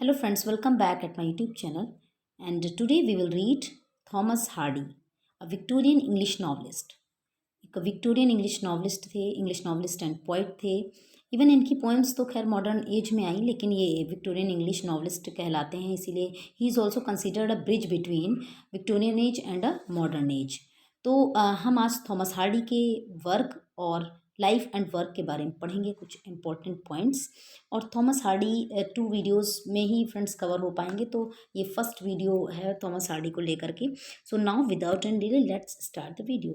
Hello friends, welcome back at my YouTube channel, and today we will read Thomas Hardy, a Victorian English novelist. एक Victorian English novelist and poet थे। Even इनकी poems तो खैर modern age में आई, लेकिन ये Victorian English novelist कहलाते हैं, इसीलिए he is also considered a bridge between Victorian age and a modern age. तो हम आज थॉमस हार्डी के वर्क और लाइफ एंड वर्क के बारे में पढ़ेंगे, कुछ इंपॉर्टेंट पॉइंट्स। और थॉमस हार्डी 2 वीडियोस में ही फ्रेंड्स कवर हो पाएंगे, तो ये फर्स्ट वीडियो है थॉमस हार्डी को लेकर के। So now without any delay let's start the video.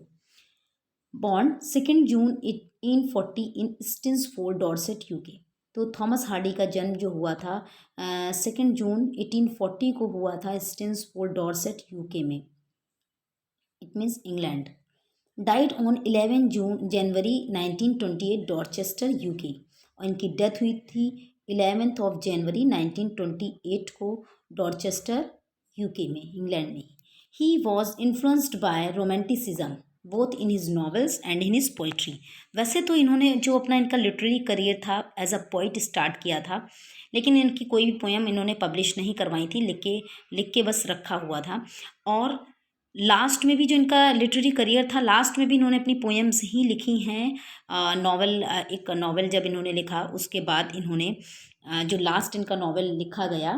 Born 2 June 1840 in स्टिन्सफोर्ड, Dorset, UK. तो थॉमस हार्डी का जन्म जो हुआ था 2 जून 1840 को हुआ था स्टिन्सफोर्ड, डॉर्सेट, यूके में। It means England. Died on 11 June January 1928, Dorchester, UK. और इनकी डेथ हुई थी 11 ऑफ जनवरी 1928 को डॉर्चेस्टर, यूके में, इंग्लैंड में। He was influenced bye romanticism both in his novels and in his poetry. वैसे तो इन्होंने जो अपना इनका लिटरेरी करियर था एज अ पोइट स्टार्ट किया था, लेकिन इनकी कोई भी पोएम इन्होंने पब्लिश नहीं करवाई थी, लिख के बस रखा हुआ था। और लास्ट में भी जो इनका लिटरेरी करियर था, लास्ट में भी इन्होंने अपनी पोएम्स ही लिखी हैं। नॉवल, एक नॉवल जब इन्होंने लिखा उसके बाद इन्होंने जो लास्ट इनका नॉवल लिखा गया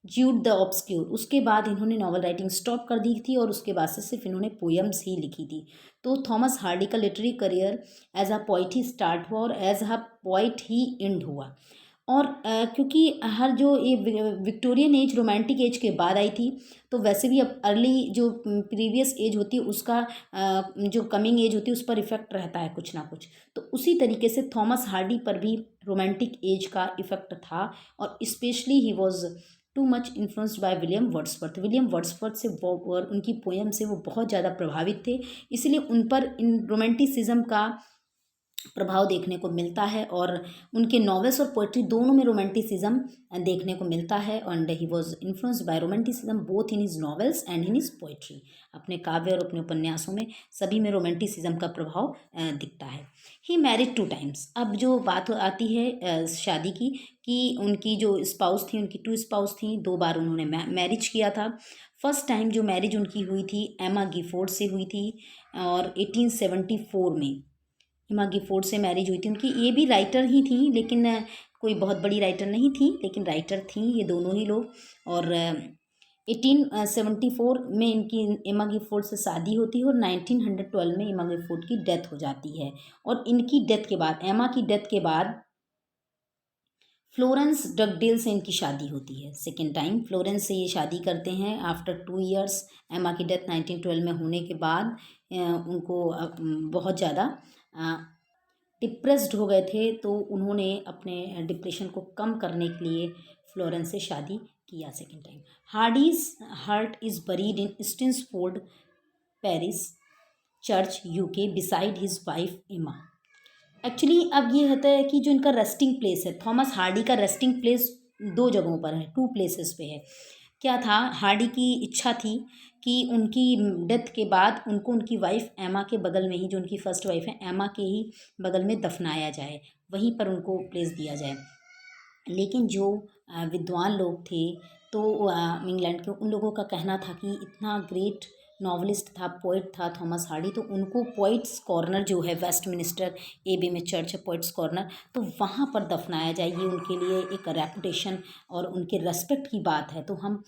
ज्यूड द ऑब्सक्योर, उसके बाद इन्होंने नॉवल राइटिंग स्टॉप कर दी थी और उसके बाद से सिर्फ इन्होंने पोएम्स ही लिखी थी। तो थॉमस हार्डी का literary career as a poet ही स्टार्ट हुआ और एज अ पोइट ही एंड हुआ। और क्योंकि हर जो ये विक्टोरियन एज रोमांटिक एज के बाद आई थी, तो वैसे भी अब अर्ली जो प्रीवियस एज होती है उसका जो कमिंग एज होती है उस पर इफ़ेक्ट रहता है कुछ ना कुछ। तो उसी तरीके से थॉमस हार्डी पर भी रोमांटिक एज का इफ़ेक्ट था, और specially he was too much influenced by William Wordsworth से वो और उनकी पोएम से वो बहुत ज़्यादा प्रभावित थे, इसलिए उन पर इन रोमांटिसिज्म का प्रभाव देखने को मिलता है। और उनके नॉवेल्स और पोइट्री दोनों में रोमांटिसिज्म देखने को मिलता है। And he was influenced bye romanticism both in his novels and in his poetry. अपने काव्य और अपने उपन्यासों में सभी में रोमांटिसिज्म का प्रभाव दिखता है। He married 2 times. अब जो बात आती है शादी की, कि उनकी जो स्पाउस थी, उनकी 2 स्पाउस थी, 2 बार उन्होंने मैरिज किया था। फर्स्ट टाइम जो मैरिज उनकी हुई थी एमा गिफोर्ड से हुई थी, और 1874 में एमा गिफोर्ड से मैरिज हुई थी उनकी। ये भी राइटर ही थी, लेकिन कोई बहुत बड़ी राइटर नहीं थी, लेकिन राइटर थी ये दोनों ही लोग। और 1874 में इनकी एमा गिफोर्ड से शादी होती है और 1912 में एमा गिफोर्ड की डेथ हो जाती है। और इनकी डेथ के बाद, एमा की डेथ के बाद, फ्लोरेंस डगडेल से इनकी शादी होती है। सेकेंड टाइम फ्लोरेंस से ये शादी करते हैं आफ्टर 2 ईयर्स। एमा की डेथ 1912 में होने के बाद उनको बहुत ज़्यादा डिप्रेस्ड हो गए थे, तो उन्होंने अपने डिप्रेशन को कम करने के लिए फ्लोरेंस से शादी किया second time. Hardy's heart is buried in Stinsford parish church, UK, beside his wife Emma. Actually अब ये होता है कि जो इनका रेस्टिंग प्लेस है, थॉमस हार्डी का रेस्टिंग प्लेस 2 जगहों पर है, 2 प्लेसेस पे है। क्या था, हार्डी की इच्छा थी कि उनकी डेथ के बाद उनको उनकी वाइफ एमा के बगल में ही, जो उनकी फर्स्ट वाइफ है एमा के ही बगल में दफनाया जाए, वहीं पर उनको प्लेस दिया जाए। लेकिन जो विद्वान लोग थे, तो इंग्लैंड के, उन लोगों का कहना था कि इतना ग्रेट नॉवलिस्ट था, पोइट था थॉमस हार्डी, तो उनको पोइट्स कॉर्नर जो है वेस्टमिनिस्टर एबी में चर्च है पोइट्स कॉर्नर, तो वहाँ पर दफनाया जाए। ये उनके लिए एक रेपुटेशन और उनके रेस्पेक्ट की बात है। तो हम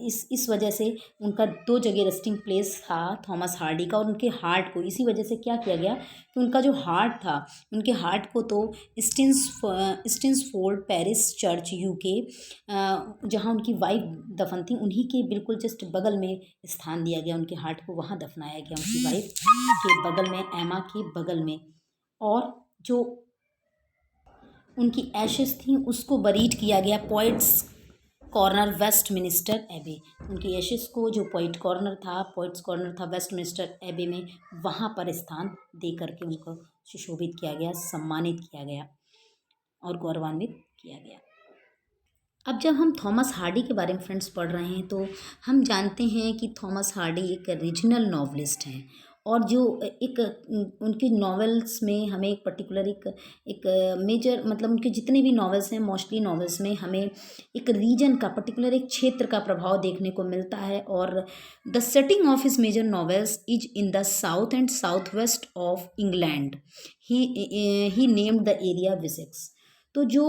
इस वजह से उनका 2 जगह रेस्टिंग प्लेस था थॉमस हार्डी का। और उनके हार्ट को इसी वजह से क्या किया गया कि उनका जो हार्ट था, उनके हार्ट को तो स्टिन्सफोर्ड पेरिस चर्च, यूके, जहाँ उनकी वाइफ दफन थी, उन्हीं के बिल्कुल जस्ट बगल में स्थान दिया गया। उनके हार्ट को वहाँ दफनाया गया, उनकी वाइफ के बगल में, एमा के बगल में। और जो उनकी एशेस थी उसको बरीड किया गया पोइट्स कॉर्नर वेस्टमिनिस्टर एबे। उनकी एशेस को जो पोइट्स कॉर्नर था वेस्टमिनिस्टर एबे में, वहाँ पर स्थान दे करके उनको सुशोभित किया गया, सम्मानित किया गया और गौरवान्वित किया गया। अब जब हम थॉमस हार्डी के बारे में फ्रेंड्स पढ़ रहे हैं, तो हम जानते हैं कि थॉमस हार्डी एक रीजनल नॉवलिस्ट हैं, और जो एक उनकी नॉवेल्स में हमें एक पर्टिकुलर एक मेजर मतलब उनके जितने भी नॉवेल्स हैं मोस्टली नॉवेल्स में हमें एक रीजन का पर्टिकुलर एक क्षेत्र का प्रभाव देखने को मिलता है। और the setting of his major novels is in the south and south west of England. He named the area Wessex. तो जो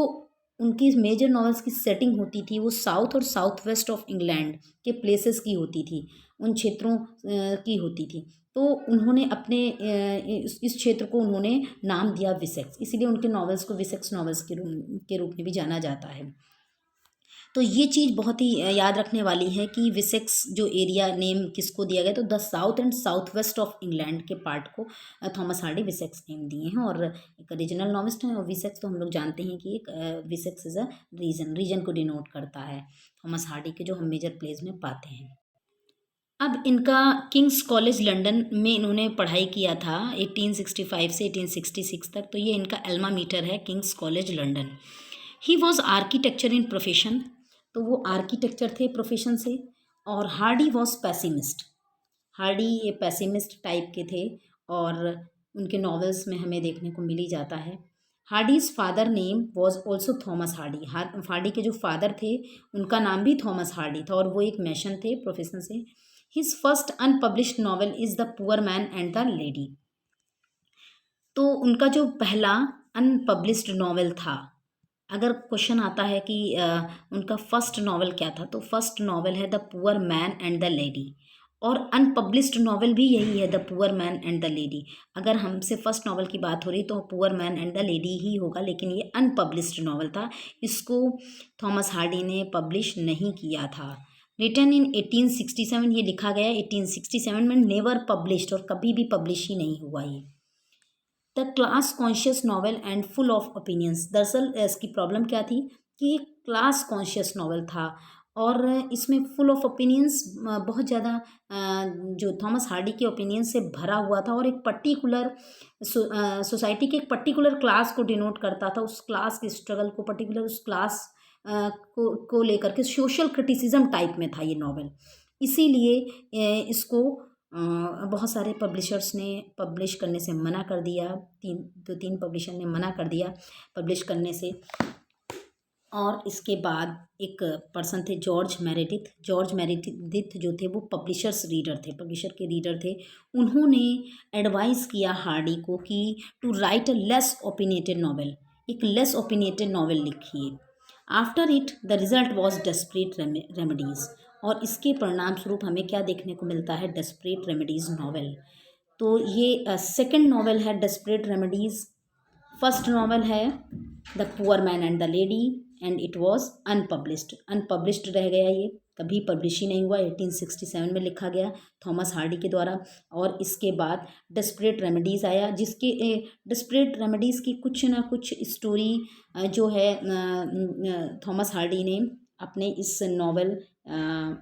उनकी मेजर नॉवेल्स की सेटिंग होती थी वो साउथ और साउथ वेस्ट ऑफ इंग्लैंड के प्लेसेस की होती थी, उन क्षेत्रों की होती थी। तो उन्होंने अपने इस क्षेत्र को उन्होंने नाम दिया विसेक्स, इसीलिए उनके नॉवेल्स को विसेक्स नॉवेल्स के रूप में भी जाना जाता है। तो ये चीज़ बहुत ही याद रखने वाली है कि विसेक्स जो एरिया नेम किसको दिया गया, तो the south and south west of England के पार्ट को थॉमस हार्डी विसेक्स नेम दिए हैं। और एक रीजनल नॉवेलिस्ट है, और विसेक्स तो हम लोग जानते हैं कि एक विसेक्स इज़ अ रीजन को डिनोट करता है थॉमस हार्डी के जो हम मेजर प्लेज में पाते हैं। अब इनका किंग्स कॉलेज लंदन में इन्होंने पढ़ाई किया था 1865 से 1866 तक। तो ये इनका एल्मा मीटर है, Kings college London. He was architecture in profession, तो वो आर्किटेक्चर थे प्रोफेशन से। और हार्डी वॉज पैसिमिस्ट, हार्डी ये पैसिमिस्ट टाइप के थे, और उनके नॉवेल्स में हमें देखने को मिल ही जाता है। Hardy's father name was also Thomas Hardy. Hardy के जो फादर थे उनका नाम भी थॉमस हार्डी था, और वो एक मैशन थे प्रोफेशन से। His first unpublished novel is the poor man and the lady. तो उनका जो पहला अनपब्लिश्ड नॉवल था, अगर क्वेश्चन आता है कि उनका फर्स्ट नॉवल क्या था, तो फर्स्ट नॉवल है the poor man and the lady. और अनपब्लिश्ड नॉवल भी यही है, the poor man and the lady. अगर हमसे फर्स्ट नॉवल की बात हो रही तो poor man and the lady ही होगा, लेकिन ये अनपब्लिश्ड नॉवल था, इसको थॉमस हार्डी ने पब्लिश नहीं किया था। रिटन इन 1867, ये लिखा गया 1867 में, नेवर पब्लिश्ड, और कभी भी पब्लिश ही नहीं हुआ ये। The class conscious novel and full of opinions. दरअसल इसकी प्रॉब्लम क्या थी कि क्लास कॉन्शियस नॉवल था, और इसमें फुल ऑफ ओपिनियंस बहुत ज़्यादा जो थॉमस हार्डी के ओपिनियन से भरा हुआ था, और एक पर्टिकुलर सोसाइटी के एक पर्टिकुलर क्लास को डिनोट करता था, उस क्लास के स्ट्रगल को, पर्टिकुलर उस क्लास को लेकर के सोशल क्रिटिसिज्म टाइप में था ये नॉवल। इसीलिए इसको बहुत सारे पब्लिशर्स ने पब्लिश करने से मना कर दिया, तीन पब्लिशर ने मना कर दिया पब्लिश करने से। और इसके बाद एक पर्सन थे जॉर्ज मेरेडिथ जो थे वो पब्लिशर के रीडर थे। उन्होंने एडवाइस किया हार्डी को कि to write a less opinionated novel, एक लेस ओपिनियटेड नॉवल लिखिए। After it the result was desperate remedies, और इसके परिणाम स्वरूप हमें क्या देखने को मिलता है, डेस्परेट रेमेडीज़ नॉवल। तो ये सेकंड नॉवल है डेस्परेट रेमेडीज़। फर्स्ट नॉवल है the poor man and the lady, and it was unpublished रह गया, ये कभी पब्लिश ही नहीं हुआ। 1867 में लिखा गया थॉमस हार्डी के द्वारा। और इसके बाद डेस्परेट रेमेडीज़ आया, जिसके डेस्परेट रेमेडीज़ की कुछ ना कुछ स्टोरी जो है थॉमस हार्डी ने अपने इस novel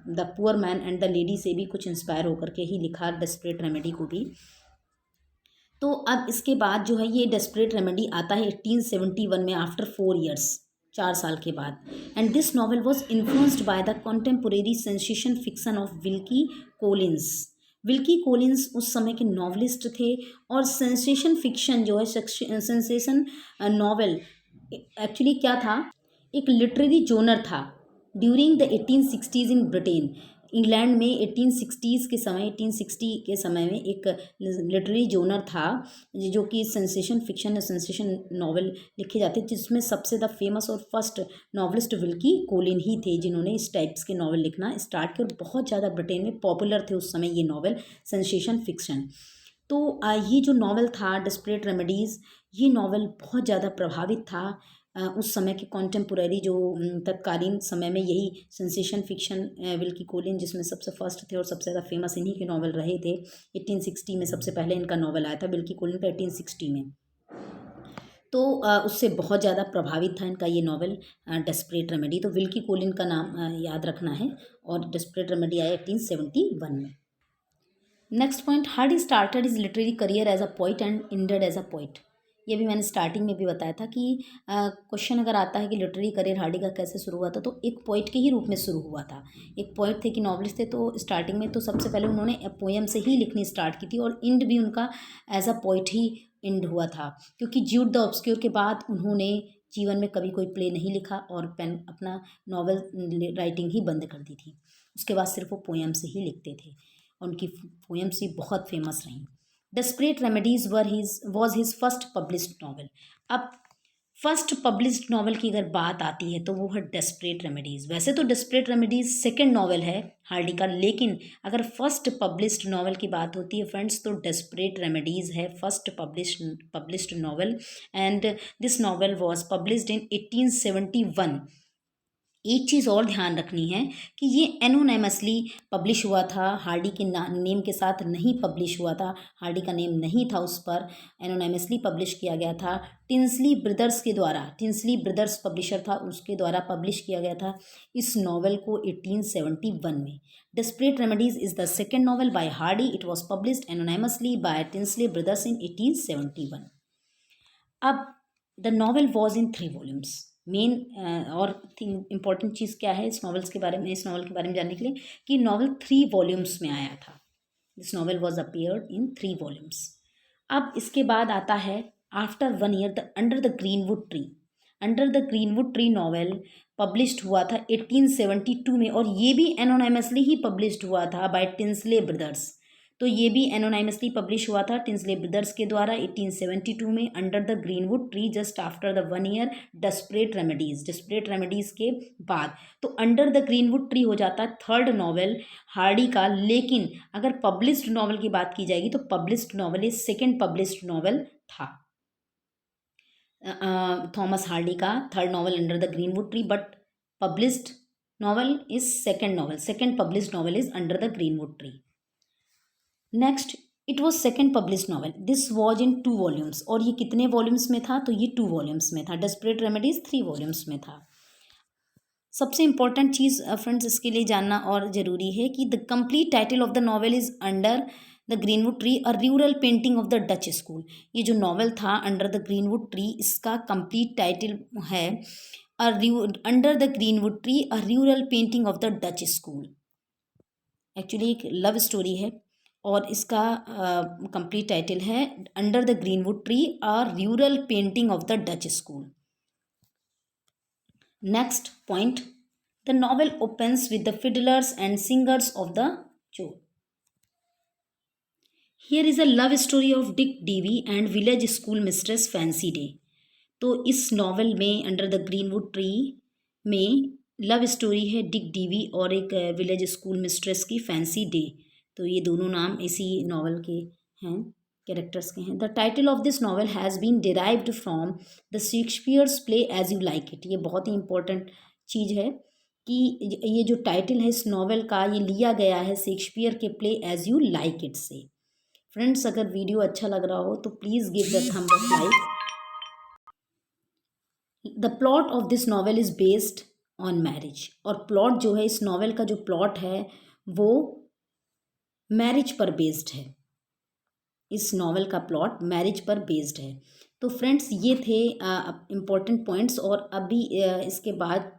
the poor man and the lady से भी कुछ इंस्पायर होकर के ही लिखा डेस्परेट रेमेडी को भी। तो अब इसके बाद जो है ये डेस्परेट रेमेडी आता है 1871 में, आफ्टर 4 ईयर्स, 4 साल के बाद। And this novel was influenced by the contemporary sensation fiction of Wilkie Collins. Wilkie Collins उस समय के नॉवलिस्ट थे, और सेंसेशन फिक्शन जो है, सेंसेशन नॉवल एक्चुअली क्या था, एक लिटरेरी जोनर था during the 1860s in Britain. England में 1860 के समय में एक लिटरेरी जोनर था जो कि सेंसेशन फिक्शन या सेंसेशन नॉवल लिखे जाते, जिसमें सबसे ज़्यादा फेमस और फर्स्ट नॉवलिस्ट विल्की कोलिन ही थे, जिन्होंने इस टाइप्स के नॉवल लिखना स्टार्ट किया, और बहुत ज़्यादा ब्रिटेन में पॉपुलर थे उस समय ये नॉवल सेंसेशन फिक्शन। तो ये जो नॉवल था डेस्परेट रेमेडीज़, ये नॉवल बहुत ज़्यादा प्रभावित था उस समय के कॉन्टेम्पोरेरी जो तत्कालीन समय में यही सेंसेशन फिक्शन विल्की कोलिन जिसमें सबसे फर्स्ट थे और सबसे ज़्यादा फेमस इन्हीं के नॉवल रहे थे। 1860 में सबसे पहले इनका नॉवल आया था विल्की कोलिन का 1860 में। तो उससे बहुत ज़्यादा प्रभावित था इनका ये नॉवल डेस्परेट रेमेडी। तो विल्की कोलिन का नाम याद रखना है, और डेस्परेट रेमेडी आया 1871 में। Next point, Hardy started his literary career as a poet and ended as a poet, ये भी मैंने स्टार्टिंग में भी बताया था कि क्वेश्चन अगर आता है कि लिटरेरी करियर हार्डी का कैसे शुरू हुआ था, तो एक पोइट के ही रूप में शुरू हुआ था। एक पोइट थे कि नॉवलिस्ट थे, तो स्टार्टिंग में तो सबसे पहले उन्होंने पोएम से ही लिखनी स्टार्ट की थी और इंड भी उनका एज अ पोइट ही इंड हुआ था, क्योंकि ज्यूड द ऑब्सक्योर के बाद उन्होंने जीवन में कभी कोई प्ले नहीं लिखा और पेन अपना नॉवल राइटिंग ही बंद कर दी थी। उसके बाद सिर्फ वो पोएम से ही लिखते थे और उनकी पोएम्स भी बहुत फेमस रहीं। Desperate remedies was his first published novel. अब फर्स्ट पब्लिश्ड नॉवल की अगर बात आती है तो वो है डेस्परेट रेमेडीज़। वैसे तो डेस्परेट रेमेडीज़ सेकंड नॉवल है हार्डी का, लेकिन अगर फर्स्ट पब्लिश्ड नॉवल की बात होती है फ्रेंड्स तो डेस्परेट रेमेडीज़ है first published novel. And this novel was published in 1871। एक चीज़ और ध्यान रखनी है कि ये एनोनिमसली पब्लिश हुआ था, हार्डी के नेम के साथ नहीं पब्लिश हुआ था। हार्डी का नेम नहीं था उस पर, एनोनिमसली पब्लिश किया गया था टिंसली ब्रदर्स के द्वारा। टिंसली ब्रदर्स पब्लिशर था, उसके द्वारा पब्लिश किया गया था इस नॉवल को 1871 में। Desperate remedies is the second novel by Hardy. It was published anonymously by Tinsley Brothers in 1871। अब the novel was in 3 volumes. Main और इम्पॉर्टेंट चीज़ क्या है इस नॉवल के बारे में जानने के लिए कि नॉवल 3 वॉल्यूम्स में आया था। This novel was appeared in 3 volumes. अब इसके बाद आता है after 1 year the under the greenwood tree. Under the greenwood tree novel published हुआ था 1872 में और ये भी एनोनिमसली ही पब्लिश्ड हुआ था बाय टिंसले ब्रदर्स। तो ये भी एनोनिमसली पब्लिश हुआ था टिंसले ब्रदर्स के द्वारा 1872 में under the greenwood tree just after the 1 year desperate remedies के बाद। तो अंडर द ग्रीनवुड ट्री हो जाता है थर्ड नॉवल हार्डी का, लेकिन अगर पब्लिश्ड नॉवल की बात की जाएगी तो पब्लिश्ड नॉवल ये सेकेंड पब्लिश्ड नॉवल था थॉमस हार्डी का, third novel under the greenwood tree, but published novel is second published novel is under the greenwood tree. Next it was second publish novel. This was in 2 volumes. और ये कितने volumes में था तो ये 2 volumes में था। डेस्परेट रेमेडीज 3 वॉल्यूम्स में था। सबसे इंपॉर्टेंट चीज़ फ्रेंड्स इसके लिए जानना और ज़रूरी है कि the complete title of the novel is under the greenwood tree a rural painting of the Dutch school. ये जो नॉवल था अंडर द ग्रीनवुड ट्री, इसका कंप्लीट टाइटल है under the greenwood tree a rural painting of the Dutch school. Actually एक love story है और इसका complete title है under the greenwood tree a rural painting of the Dutch school. Next point, the novel opens with the fiddlers and singers of the show. Here is a love story of Dick Dewy and village school mistress Fancy Day. तो इस novel में under the greenwood tree में love story है Dick Dewy और एक village school mistress की Fancy Day. तो ये दोनों नाम इसी नॉवल के हैं, कैरेक्टर्स के हैं। The title of this novel has been derived from the Shakespeare's play as you like it. ये बहुत ही इंपॉर्टेंट चीज़ है कि ये जो टाइटल है इस नॉवल का ये लिया गया है शेक्सपियर के play as you like it से। फ्रेंड्स अगर वीडियो अच्छा लग रहा हो तो please give the thumb up like. The plot of this novel is based on marriage. और प्लॉट जो है इस नॉवल का जो प्लॉट है वो मैरिज पर बेस्ड है। इस नॉवल का प्लॉट मैरिज पर बेस्ड है। तो फ्रेंड्स ये थे इम्पॉर्टेंट पॉइंट्स। और अभी इसके बाद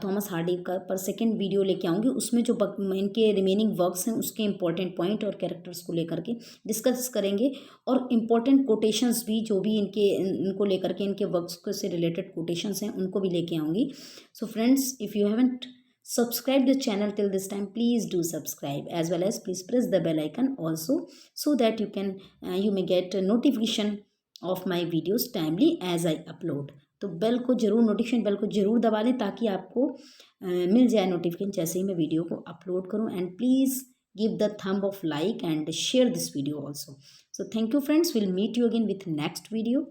थॉमस हार्डी का पर सेकेंड वीडियो लेके आऊँगी, उसमें जो इनके रिमेनिंग वर्क्स हैं उसके इम्पॉर्टेंट पॉइंट और कैरेक्टर्स को लेकर के डिस्कस करेंगे और इम्पॉर्टेंट कोटेशंस भी जो भी इनको लेकर के इनके वर्क्स से रिलेटेड कोटेशंस हैं उनको भी लेके आऊँगी। So friends if you haven't subscribe the channel till this time, please do subscribe, as well as please press the bell icon also, so that you may get a notification of my videos timely as I upload। तो bell को जरूर notification bell को जरूर दबा लें ताकि आपको मिल जाए नोटिफिकेशन जैसे ही मैं वीडियो को अपलोड करूं। And please give the thumb of like and share this video also। So thank you friends, we'll meet you again with next video।